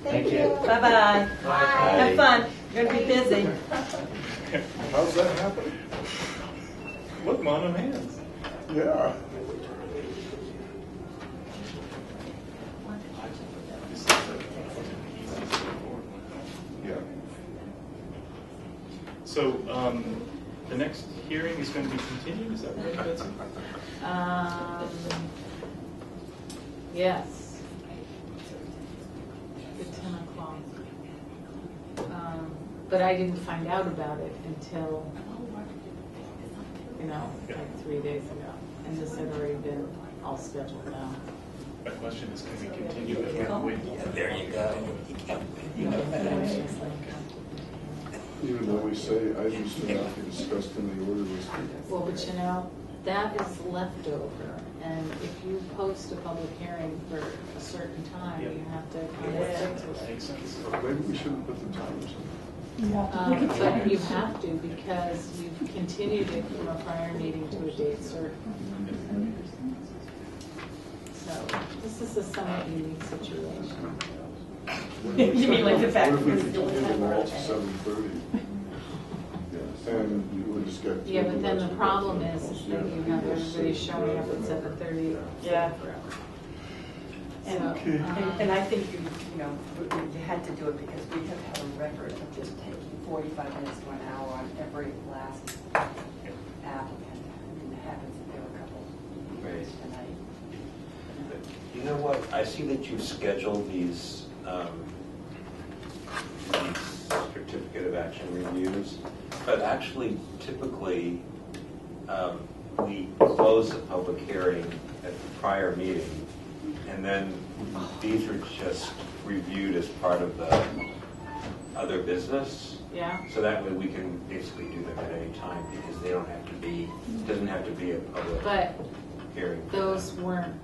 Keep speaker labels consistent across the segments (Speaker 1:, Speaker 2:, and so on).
Speaker 1: Thank you.
Speaker 2: Bye-bye. Have fun. You're going to be busy.
Speaker 3: How's that happen?
Speaker 1: Look, mom and hands.
Speaker 3: Yeah. Yeah.
Speaker 1: So the next hearing is going to be continued. Is that right, Betsy?
Speaker 4: Yes. At 10 o'clock. But I didn't find out about it until, like 3 days ago. And this had already been all scheduled out.
Speaker 1: My question is, can we continue it?
Speaker 5: There you go.
Speaker 3: Even though we say items may not be discussed in the order listed.
Speaker 4: Well, but that is leftover. And if you post a public hearing for a certain time, you have to kind of stick to it.
Speaker 1: Makes sense.
Speaker 3: Maybe we shouldn't put the timers in.
Speaker 4: But you have to, because you've continued it from a prior meeting to a date certain. So this is a somewhat unique situation.
Speaker 2: You mean like the fact
Speaker 3: What if we
Speaker 2: that it's still
Speaker 3: continue them all to
Speaker 2: 10:30?
Speaker 3: 7:30? Yeah, and you would just get.
Speaker 4: Yeah, but then the problem is that you have everybody showing up at 7:30.
Speaker 2: Yeah.
Speaker 4: So,
Speaker 2: And I think we had to do it because we have had a record of just taking 45 minutes to an hour on every last applicant. And it happens that there were a couple
Speaker 5: Right.
Speaker 2: tonight.
Speaker 5: You know what? I see that you scheduled these certificate of action reviews, but actually, typically, we close the public hearing at the prior meeting, and then these are just reviewed as part of the other business.
Speaker 4: yeah.
Speaker 5: So that way we can basically do them at any time, because they don't have to be, it doesn't have to be a public
Speaker 4: But
Speaker 5: hearing.
Speaker 4: those weren't,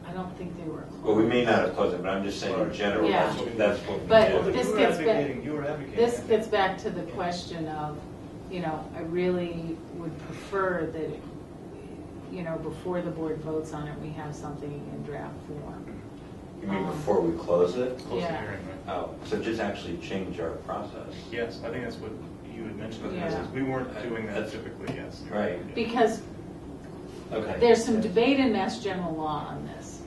Speaker 4: I don't think they were closed.
Speaker 5: Well, we may not have closed it, but I'm just saying in general,
Speaker 4: Yeah.
Speaker 5: that's what we
Speaker 4: But
Speaker 5: did.
Speaker 4: this
Speaker 1: You were
Speaker 4: gets back,
Speaker 1: advocating. You were advocating.
Speaker 4: this gets back to the question of, I really would prefer that, before the board votes on it, we have something in draft form.
Speaker 5: You mean before we close it?
Speaker 1: Close the
Speaker 4: Yeah.
Speaker 1: hearing, right?
Speaker 5: Oh, so just actually change our process.
Speaker 1: Yes, I think that's what you had mentioned.
Speaker 4: Yeah.
Speaker 1: We weren't doing that
Speaker 5: That's-
Speaker 1: typically, yes.
Speaker 5: Right.
Speaker 4: Because
Speaker 5: Okay.
Speaker 4: there's some debate in Mass General Law on this.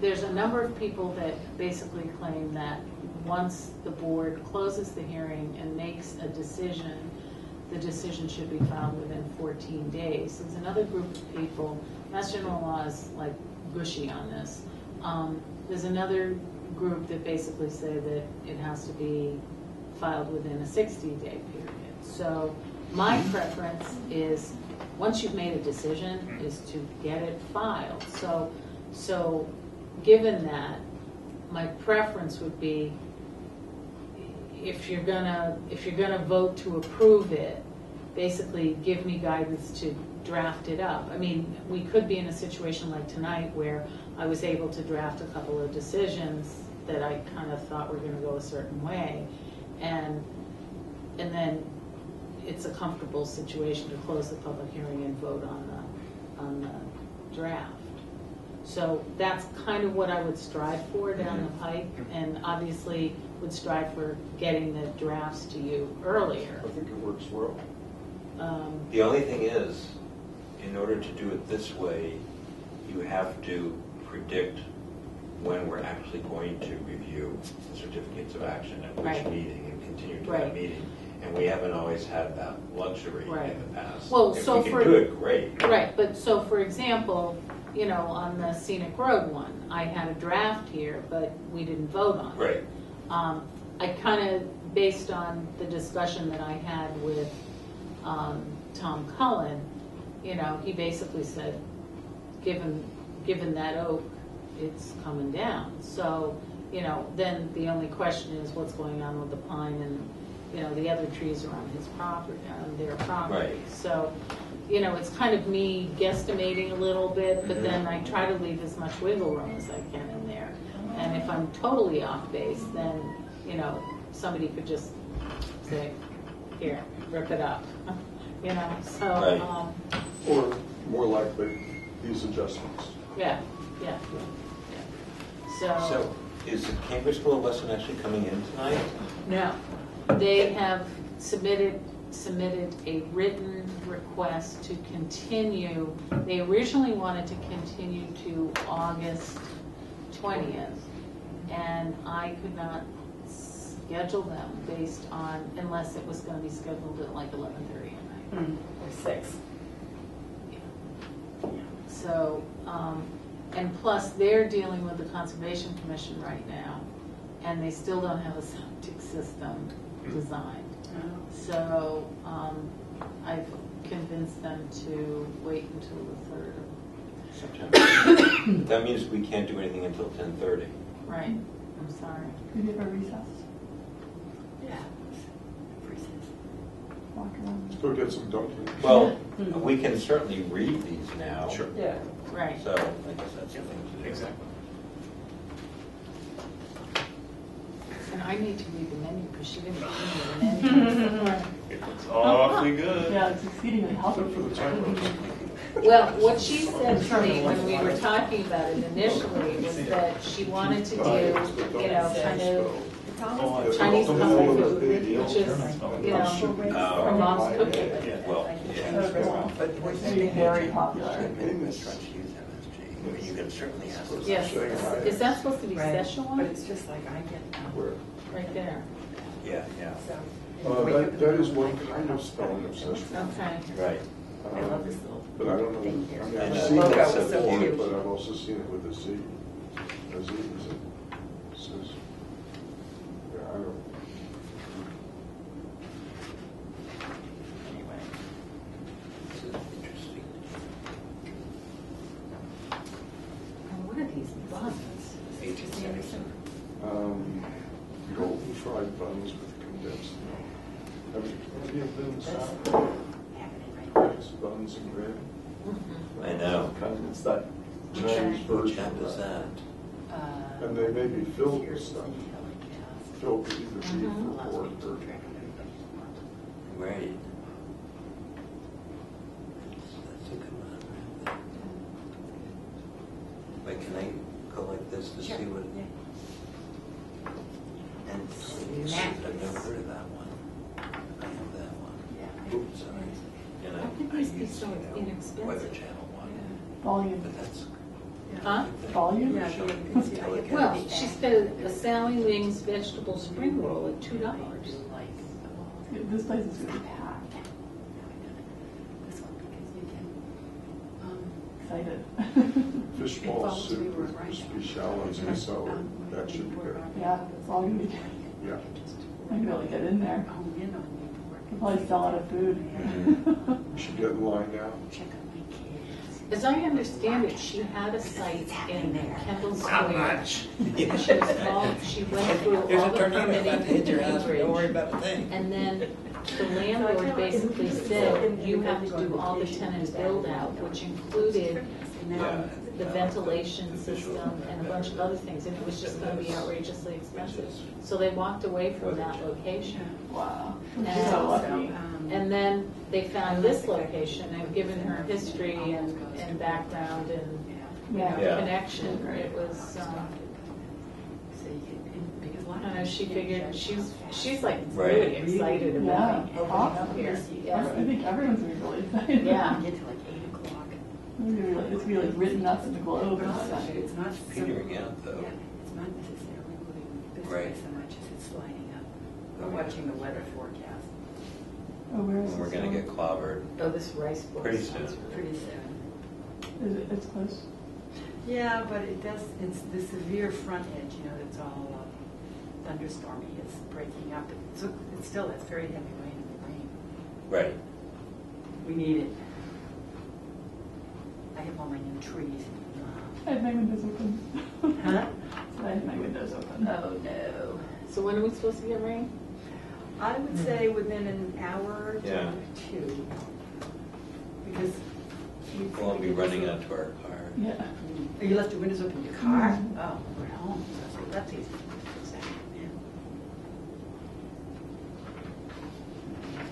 Speaker 4: There's a number of people that basically claim that once the board closes the hearing and makes a decision, the decision should be filed within 14 days. There's another group of people, Mass General Law is like gushy on this. There's another group that basically say that it has to be filed within a 60-day period. So my preference is, once you've made a decision, is to get it filed. So given that, my preference would be, if you're gonna vote to approve it, basically give me guidance to draft it up. I mean, we could be in a situation like tonight where I was able to draft a couple of decisions that I kind of thought were going to go a certain way, and then it's a comfortable situation to close the public hearing and vote on the draft. So that's kind of what I would strive for down the pike, and obviously would strive for getting the drafts to you earlier.
Speaker 3: I think it works well.
Speaker 5: The only thing is, in order to do it this way, you have to predict when we're actually going to review the certificates of action at which
Speaker 4: Right.
Speaker 5: meeting and continue to
Speaker 4: Right.
Speaker 5: that meeting. And we haven't always had that luxury
Speaker 4: Right.
Speaker 5: in the past.
Speaker 4: Well,
Speaker 5: if
Speaker 4: so
Speaker 5: we can
Speaker 4: for-
Speaker 5: do it, great.
Speaker 4: Right, but so for example, on the Scenic Road one, I had a draft here, but we didn't vote on it.
Speaker 5: Right.
Speaker 4: I kind of, based on the discussion that I had with Tom Cullen, he basically said, given that oak, it's coming down. So, then the only question is what's going on with the pine and, the other trees are on his property, on their property.
Speaker 5: Right.
Speaker 4: So, it's kind of me guesstimating a little bit, but then I try to leave as much wiggle room as I can in there. And if I'm totally off base, then, somebody could just say, here, rip it up, so,
Speaker 5: Right.
Speaker 3: Or more likely, these adjustments.
Speaker 4: yeah.
Speaker 5: So is the Cambridge School of Weston actually coming in tonight?
Speaker 4: No, they have submitted a written request to continue. They originally wanted to continue to August 20th, and I could not schedule them based on, unless it was going to be scheduled at like 11:30 at night.
Speaker 2: Or 6.
Speaker 4: So, and plus they're dealing with the Conservation Commission right now, and they still don't have a septic system designed. So I've convinced them to wait until the 3rd of
Speaker 5: September. That means we can't do anything until 10:30.
Speaker 4: Right, I'm sorry.
Speaker 6: Could you have a recess?
Speaker 2: Yeah. Recess.
Speaker 6: Walk around.
Speaker 3: Go get some dumpling.
Speaker 5: Well, we can certainly read these now.
Speaker 1: Sure.
Speaker 2: Yeah.
Speaker 4: Right.
Speaker 5: So I guess that's the thing to do.
Speaker 1: Exactly.
Speaker 4: And I need to read the menu because she didn't give me the menu.
Speaker 1: It looks awfully good.
Speaker 6: Yeah, it's exceedingly helpful.
Speaker 3: Except for the typos.
Speaker 4: Well, what she said to me when we were talking about it initially was that she wanted to do, you know, kind of Chinese comfort food, which is, you know, her mom's cooking.
Speaker 5: Well, yeah.
Speaker 6: Maybe very popular.
Speaker 5: You can certainly ask them.
Speaker 4: Yes. Is that supposed to be
Speaker 2: Right. But
Speaker 4: Szechuan?
Speaker 2: it's just like I get
Speaker 3: Where?
Speaker 4: Right there.
Speaker 5: Yeah, yeah.
Speaker 2: So.
Speaker 3: That is one kind of spelling of Szechuan.
Speaker 4: Okay.
Speaker 5: Right.
Speaker 2: I love this little
Speaker 3: But I don't know,
Speaker 2: thing here.
Speaker 3: I mean,
Speaker 5: And
Speaker 3: I've
Speaker 5: the
Speaker 3: seen
Speaker 5: logo
Speaker 3: it
Speaker 5: was so
Speaker 3: before,
Speaker 5: cute.
Speaker 3: but I've also seen it with a Z. A Z is it? Says, yeah, I don't.
Speaker 2: Anyway.
Speaker 5: This is interesting.
Speaker 4: And what are these buns?
Speaker 5: 18th century.
Speaker 3: Golden fried buns with condensed milk. Have you been south? Rice buns and bread.
Speaker 5: I know.
Speaker 3: It's that Chinese
Speaker 4: Okay.
Speaker 3: version
Speaker 5: Chap
Speaker 3: of
Speaker 5: is
Speaker 3: that.
Speaker 5: that?
Speaker 3: And they may be filled with stuff. Filled with either beef or pork or.
Speaker 5: Right. That's a good one. Wait, can I go like this to see what? And I've never heard of that one. I have that one. Oops, sorry. You know,
Speaker 4: How could
Speaker 5: I
Speaker 4: these be
Speaker 5: use,
Speaker 4: so
Speaker 5: you know,
Speaker 4: inexpensive?
Speaker 5: Weather Channel one,
Speaker 6: Volume.
Speaker 5: but that's.
Speaker 4: Huh?
Speaker 6: Volume?
Speaker 2: Yeah, you can see, I get
Speaker 4: Well,
Speaker 2: the
Speaker 4: she
Speaker 2: egg.
Speaker 4: said a Sally Wings vegetable spring roll at $2.
Speaker 6: This place is really packed.
Speaker 2: This one, because you can,
Speaker 6: Excited.
Speaker 3: Fish ball soup with crispy shallots and celery. That should be good.
Speaker 6: Yeah, it's all gonna be good.
Speaker 3: Yeah.
Speaker 6: I can really get in there.
Speaker 2: hone in on me.
Speaker 6: We'll probably sell out of food.
Speaker 3: We should get in line now.
Speaker 2: Check on my kids.
Speaker 4: As I understand it, she had a site in Kendall Square. She went through all the permitting
Speaker 5: about a thing.
Speaker 4: and then the landlord basically said, you have to do all the tenant build out, which included the ventilation system and a bunch of other things, and it was just gonna be outrageously expensive. So they walked away from that location.
Speaker 6: Wow.
Speaker 4: And
Speaker 6: So lucky.
Speaker 4: And then they found this location and given her history and background and, you know,
Speaker 5: Yeah.
Speaker 4: connection. It was,
Speaker 2: So you can, because a lot
Speaker 4: I
Speaker 2: of
Speaker 4: know, she figured, she's like
Speaker 5: Right.
Speaker 4: really excited about
Speaker 6: Yeah.
Speaker 4: opening up here.
Speaker 6: I
Speaker 4: Yeah.
Speaker 6: think everyone's gonna be really excited.
Speaker 4: Yeah.
Speaker 2: get to like 8 o'clock.
Speaker 6: It's gonna be like written up in the Globe and stuff.
Speaker 2: It's not
Speaker 5: Petering out, though.
Speaker 2: Yeah, it's not necessarily moving this
Speaker 5: Right.
Speaker 2: way so much as it's lining up. We're watching the weather forecast
Speaker 6: Oh, where is
Speaker 5: And we're
Speaker 6: this
Speaker 5: gonna
Speaker 6: one?
Speaker 5: get clobbered.
Speaker 4: Oh, this rice bowl.
Speaker 5: Pretty
Speaker 4: sounds
Speaker 5: soon.
Speaker 4: really
Speaker 2: pretty soon.
Speaker 6: It's close.
Speaker 2: Yeah, but it does, it's the severe front edge, you know, that's all thunderstormy, it's breaking up. It's still, it's very heavy rain in the rain.
Speaker 5: Right.
Speaker 2: We need it. I have all my new trees.
Speaker 6: I had my windows open.
Speaker 2: Huh?
Speaker 6: I had my windows open.
Speaker 2: Oh, no.
Speaker 4: So when are we supposed to get rain?
Speaker 2: I would say within an hour to
Speaker 5: Yeah.
Speaker 2: 2. Because
Speaker 5: We'll be running out to our car.
Speaker 6: Yeah.
Speaker 2: Oh, you left your windows open in your car?
Speaker 6: Mhm.
Speaker 2: Oh, we're at home, so that's easy.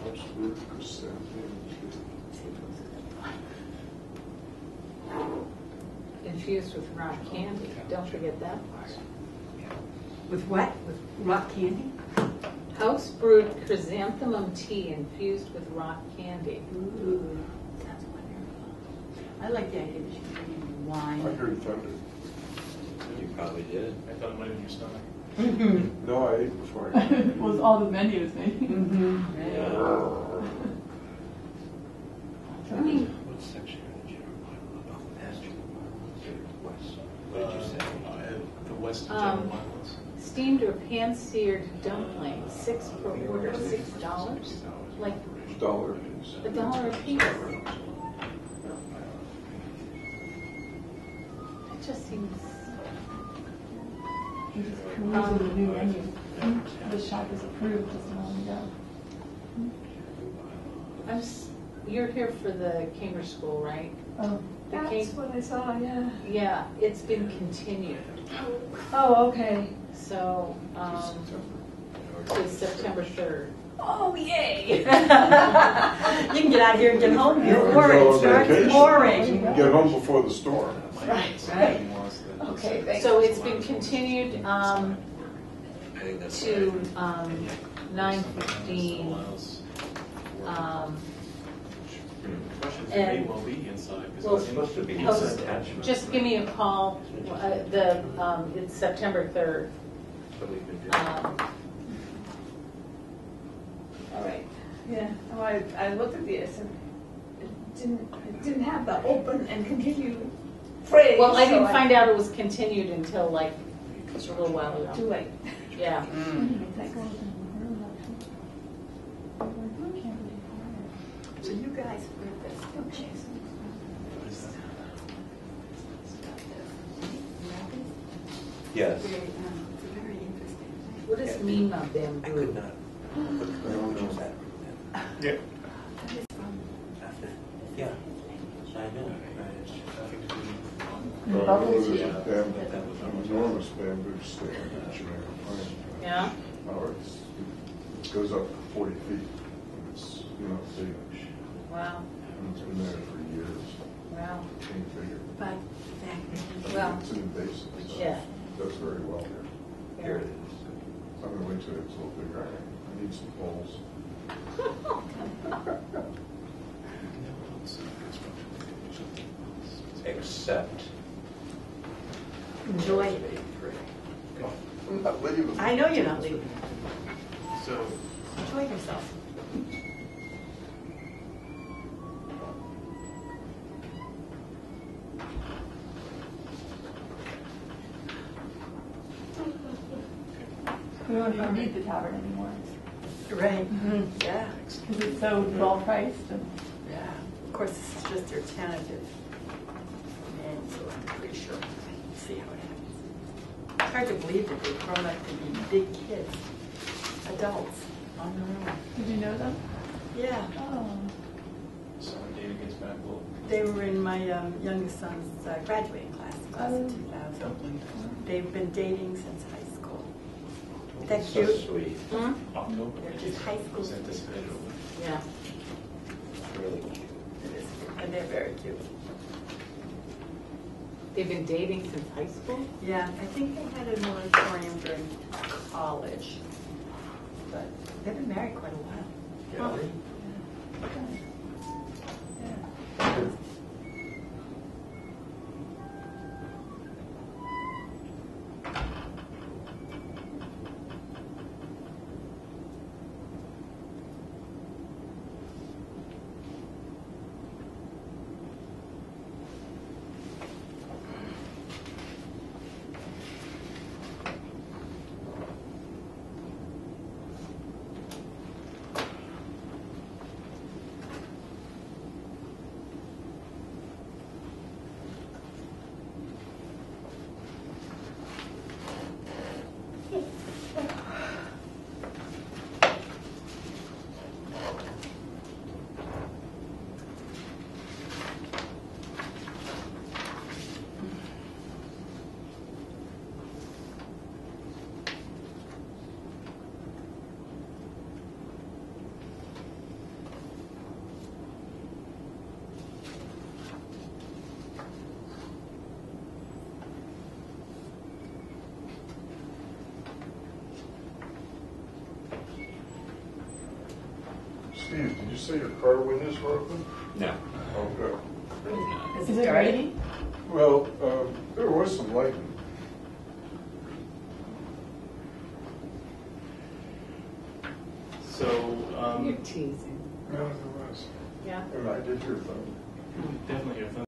Speaker 3: What's with chrysanthemum?
Speaker 4: And infused with rock candy. Don't forget that part.
Speaker 2: With what? With rock candy?
Speaker 4: House brewed chrysanthemum tea infused with rock candy.
Speaker 2: Ooh, sounds wonderful. I like the idea that you can bring in
Speaker 3: I
Speaker 2: wine.
Speaker 3: heard thunder.
Speaker 5: You probably did.
Speaker 1: I thought it might have been your stomach.
Speaker 2: Mm-hmm.
Speaker 3: No, I ate before I
Speaker 6: It was all the menus, maybe.
Speaker 2: Mm-hmm.
Speaker 4: I mean,
Speaker 5: What section of the general bylaw about master West? What did you say?
Speaker 1: The Weston general bylaws.
Speaker 4: steamed or pan-seared dumpling, 6 per order, $6? Like
Speaker 3: $1 a piece.
Speaker 4: $1 a piece. It just seems,
Speaker 6: This is perusing the new menu. The shop is approved just a moment ago.
Speaker 4: you're here for the Cambridge School, right?
Speaker 6: Oh,
Speaker 4: The
Speaker 6: that's
Speaker 4: Cam-
Speaker 6: what I saw, yeah.
Speaker 4: Yeah, it's been continued,
Speaker 6: Oh, okay.
Speaker 4: so, to September 3rd.
Speaker 2: Oh, yay! You can get out of here and get home
Speaker 3: You can
Speaker 2: before
Speaker 3: go
Speaker 2: it
Speaker 3: on
Speaker 2: starts
Speaker 3: vacation.
Speaker 2: pouring.
Speaker 3: Get home before the storm.
Speaker 2: Right.
Speaker 6: Okay, thanks.
Speaker 4: So it's been continued
Speaker 5: I think that's
Speaker 4: to
Speaker 5: right.
Speaker 4: 9:15.
Speaker 1: Questions
Speaker 4: And-
Speaker 1: may well be inside. 'cause
Speaker 4: Well,
Speaker 1: it's
Speaker 5: supposed to be
Speaker 4: Post-
Speaker 5: inside attachment.
Speaker 4: Just give me a call, it's September 3rd.
Speaker 5: So we've been doing.
Speaker 4: All right.
Speaker 6: Yeah, oh, I looked at this and it didn't have the open and continue phrase.
Speaker 4: Well, I
Speaker 6: so
Speaker 4: didn't find out it was continued until like a little while
Speaker 6: Too
Speaker 4: ago.
Speaker 6: late.
Speaker 4: Yeah.
Speaker 2: So you guys read this. Okay.
Speaker 5: Yes.
Speaker 2: Very interesting.
Speaker 4: What does Mima
Speaker 5: I
Speaker 4: bamboo?
Speaker 5: could not. What was that?
Speaker 1: Yeah.
Speaker 2: That is from
Speaker 5: Yeah. I know.
Speaker 6: Bubbles,
Speaker 3: There's
Speaker 6: yeah.
Speaker 3: a an enormous bamboo stand in Jamaica Plain.
Speaker 4: Yeah?
Speaker 3: It goes up 40 feet. It's, big.
Speaker 4: Wow.
Speaker 3: And it's been there for years.
Speaker 4: Wow.
Speaker 3: Getting bigger.
Speaker 2: But
Speaker 4: Well,
Speaker 3: It's an invasive. So
Speaker 4: yeah.
Speaker 3: It does very well here.
Speaker 5: Here it is.
Speaker 3: I'm going to wait till it's a little bigger. I need some poles.
Speaker 5: Except.
Speaker 2: enjoy.
Speaker 3: I'm not leaving.
Speaker 2: I know you're not leaving.
Speaker 1: So,
Speaker 2: Enjoy yourself.
Speaker 6: We don't even need the tavern anymore.
Speaker 2: Right. Yeah.
Speaker 6: Because it's so well priced and.
Speaker 2: Yeah. Of course, this is just their tentative. And so I'm pretty sure we'll see how it happens. It's hard to believe that they've grown up to be big kids, adults on their own.
Speaker 6: Did you know them?
Speaker 2: Yeah.
Speaker 6: Oh.
Speaker 1: so when data gets back, we'll.
Speaker 2: They were in my youngest son's graduating class of 2000.
Speaker 1: Dumpling.
Speaker 2: They've been dating since high school. That's
Speaker 5: So
Speaker 2: cute.
Speaker 5: sweet.
Speaker 4: Hmm?
Speaker 1: October.
Speaker 2: They're just high school
Speaker 1: Was anticipated.
Speaker 4: Yeah.
Speaker 5: Really cute.
Speaker 2: It is, and they're very cute.
Speaker 4: They've been dating since high school?
Speaker 2: Yeah, I think they had a moratorium during college, but they've been married quite a while.
Speaker 5: Really?
Speaker 2: Yeah.
Speaker 3: Steve, did you say your car windows were open?
Speaker 5: No.
Speaker 3: Oh, good.
Speaker 2: Is it dirty?
Speaker 3: Well, there was some lightning.
Speaker 1: So,
Speaker 4: You're teasing.
Speaker 3: No, there was.
Speaker 4: Yeah.
Speaker 3: And I did hear thunder.
Speaker 1: definitely hear